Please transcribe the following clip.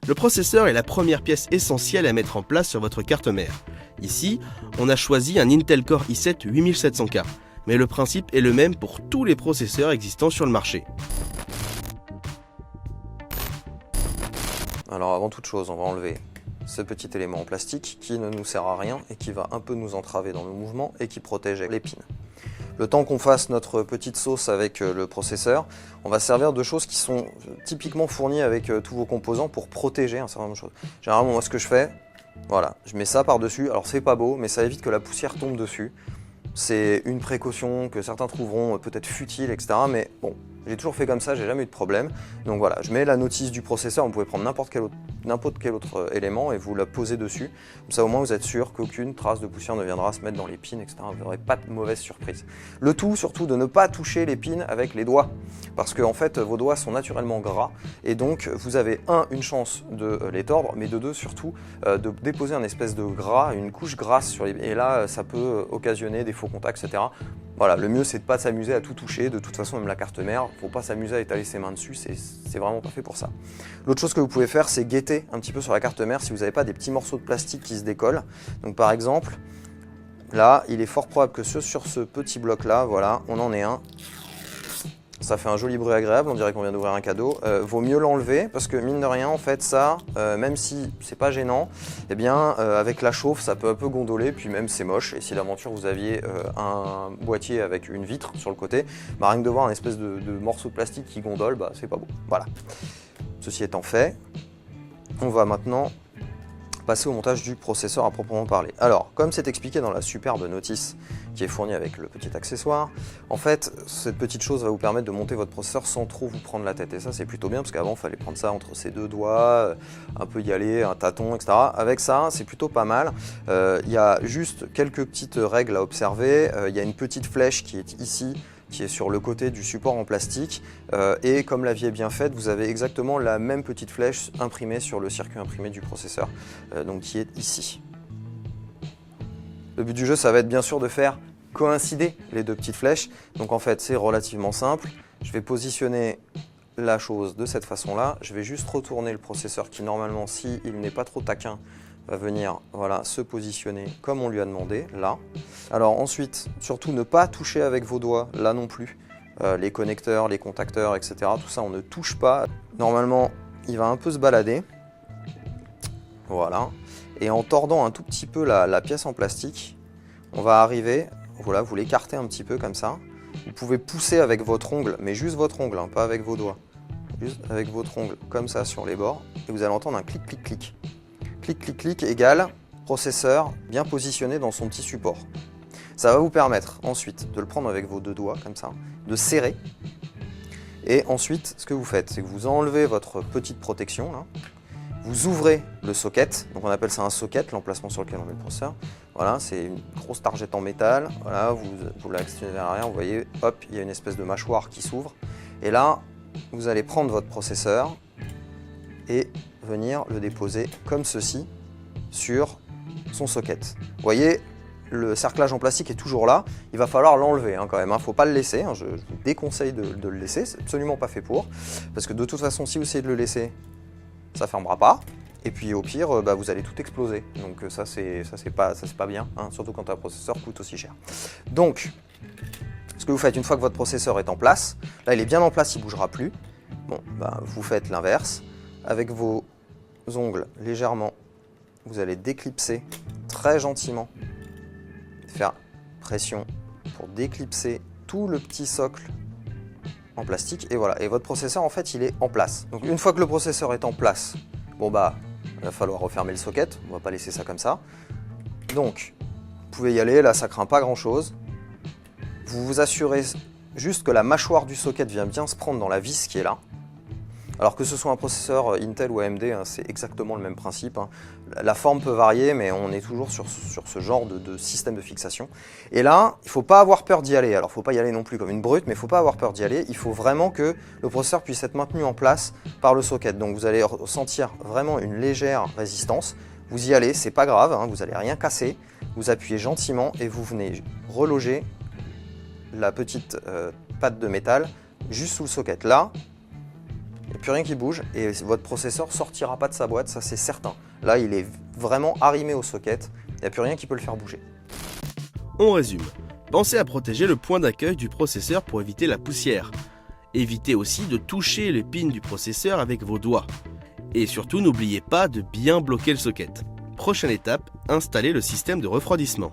Le processeur est la première pièce essentielle à mettre en place sur votre carte mère. Ici, on a choisi un Intel Core i7 8700K, mais le principe est le même pour tous les processeurs existants sur le marché. Alors avant toute chose, on va enlever ce petit élément en plastique qui ne nous sert à rien et qui va un peu nous entraver dans le mouvement et qui protège les pins. Le temps qu'on fasse notre petite sauce avec le processeur, on va servir de choses qui sont typiquement fournies avec tous vos composants pour protéger un certain nombre de choses. Généralement, moi ce que je fais, voilà, je mets ça par-dessus. Alors c'est pas beau, mais ça évite que la poussière tombe dessus. C'est une précaution que certains trouveront peut-être futile, etc. Mais bon, j'ai toujours fait comme ça, j'ai jamais eu de problème. Donc voilà, je mets la notice du processeur, vous pouvez prendre n'importe quel autre élément et vous la posez dessus. Comme ça au moins vous êtes sûr qu'aucune trace de poussière ne viendra se mettre dans les pins, etc. Vous n'aurez pas de mauvaise surprise. Le tout surtout de ne pas toucher les pins avec les doigts. Parce que en fait vos doigts sont naturellement gras et donc vous avez une chance de les tordre, mais de deux surtout de déposer un espèce de gras, une couche grasse sur les... Et là ça peut occasionner des faux contacts, etc. Voilà, le mieux c'est de ne pas s'amuser à tout toucher, de toute façon même la carte mère, faut pas s'amuser à étaler ses mains dessus, c'est vraiment pas fait pour ça. L'autre chose que vous pouvez faire, c'est guetter un petit peu sur la carte mère si vous n'avez pas des petits morceaux de plastique qui se décollent. Donc par exemple, là, il est fort probable que sur ce petit bloc là, voilà, on en ait un. Ça fait un joli bruit agréable, on dirait qu'on vient d'ouvrir un cadeau. Vaut mieux l'enlever parce que mine de rien, en fait, ça, même si c'est pas gênant, eh bien, avec la chauffe, ça peut un peu gondoler, puis même c'est moche. Et si d'aventure vous aviez un boîtier avec une vitre sur le côté, bah, rien que de voir un espèce de morceau de plastique qui gondole, bah, c'est pas beau. Voilà. Ceci étant fait, on va maintenant passer au montage du processeur à proprement parler. Alors, comme c'est expliqué dans la superbe notice qui est fournie avec le petit accessoire, en fait, cette petite chose va vous permettre de monter votre processeur sans trop vous prendre la tête. Et ça, c'est plutôt bien, parce qu'avant, il fallait prendre ça entre ses deux doigts, un peu y aller, un tâton, etc. Avec ça, c'est plutôt pas mal. Il y a juste quelques petites règles à observer. Il y a une petite flèche qui est ici, qui est sur le côté du support en plastique et comme la vie est bien faite, vous avez exactement la même petite flèche imprimée sur le circuit imprimé du processeur, donc qui est ici. Le but du jeu, ça va être bien sûr de faire coïncider les deux petites flèches, donc en fait c'est relativement simple. Je vais positionner la chose de cette façon-là, je vais juste retourner le processeur qui normalement, s'il n'est pas trop taquin, va venir voilà, se positionner comme on lui a demandé, là. Alors ensuite, surtout ne pas toucher avec vos doigts, là non plus. Les connecteurs, les contacteurs, etc. Tout ça, on ne touche pas. Normalement, il va un peu se balader. Voilà. Et en tordant un tout petit peu la pièce en plastique, on va arriver, voilà, vous l'écartez un petit peu comme ça. Vous pouvez pousser avec votre ongle, mais juste votre ongle, hein, pas avec vos doigts. Juste avec votre ongle, comme ça, sur les bords. Et vous allez entendre un clic, clic, clic. Clic, clic, clic égale processeur bien positionné dans son petit support. Ça va vous permettre ensuite de le prendre avec vos deux doigts, comme ça, de serrer. Et ensuite, ce que vous faites, c'est que vous enlevez votre petite protection, là. Vous ouvrez le socket, donc on appelle ça un socket, l'emplacement sur lequel on met le processeur. Voilà, c'est une grosse targette en métal. Voilà, vous la extendez vers l'arrière, vous voyez, hop, il y a une espèce de mâchoire qui s'ouvre. Et là, vous allez prendre votre processeur et venir le déposer comme ceci sur son socket. Vous voyez, le cerclage en plastique est toujours là, il va falloir l'enlever hein, quand même, il ne faut pas le laisser, hein. Je vous déconseille de le laisser, c'est absolument pas fait pour, parce que de toute façon si vous essayez de le laisser, ça ne fermera pas, et puis au pire, bah, vous allez tout exploser, donc ça c'est pas bien, hein, surtout quand un processeur coûte aussi cher. Donc, ce que vous faites une fois que votre processeur est en place, là il est bien en place, il ne bougera plus, bon, bah, vous faites l'inverse, avec vos ongles légèrement, vous allez déclipser très gentiment, faire pression pour déclipser tout le petit socle en plastique et voilà. Et votre processeur en fait il est en place. Donc une fois que le processeur est en place, bon bah il va falloir refermer le socket, on va pas laisser ça comme ça. Donc vous pouvez y aller, là ça craint pas grand chose. Vous vous assurez juste que la mâchoire du socket vient bien se prendre dans la vis qui est là. Alors que ce soit un processeur Intel ou AMD, hein, c'est exactement le même principe. Hein. La forme peut varier, mais on est toujours sur ce genre de système de fixation. Et là, il ne faut pas avoir peur d'y aller. Alors, il ne faut pas y aller non plus comme une brute, mais il ne faut pas avoir peur d'y aller. Il faut vraiment que le processeur puisse être maintenu en place par le socket. Donc, vous allez ressentir vraiment une légère résistance. Vous y allez, c'est pas grave, hein, vous n'allez rien casser. Vous appuyez gentiment et vous venez reloger la petite patte de métal juste sous le socket. Là, Il n'y a plus rien qui bouge et votre processeur ne sortira pas de sa boîte, ça c'est certain. Là, il est vraiment arrimé au socket, il n'y a plus rien qui peut le faire bouger. On résume. Pensez à protéger le point d'accueil du processeur pour éviter la poussière. Évitez aussi de toucher les pins du processeur avec vos doigts. Et surtout, n'oubliez pas de bien bloquer le socket. Prochaine étape, installer le système de refroidissement.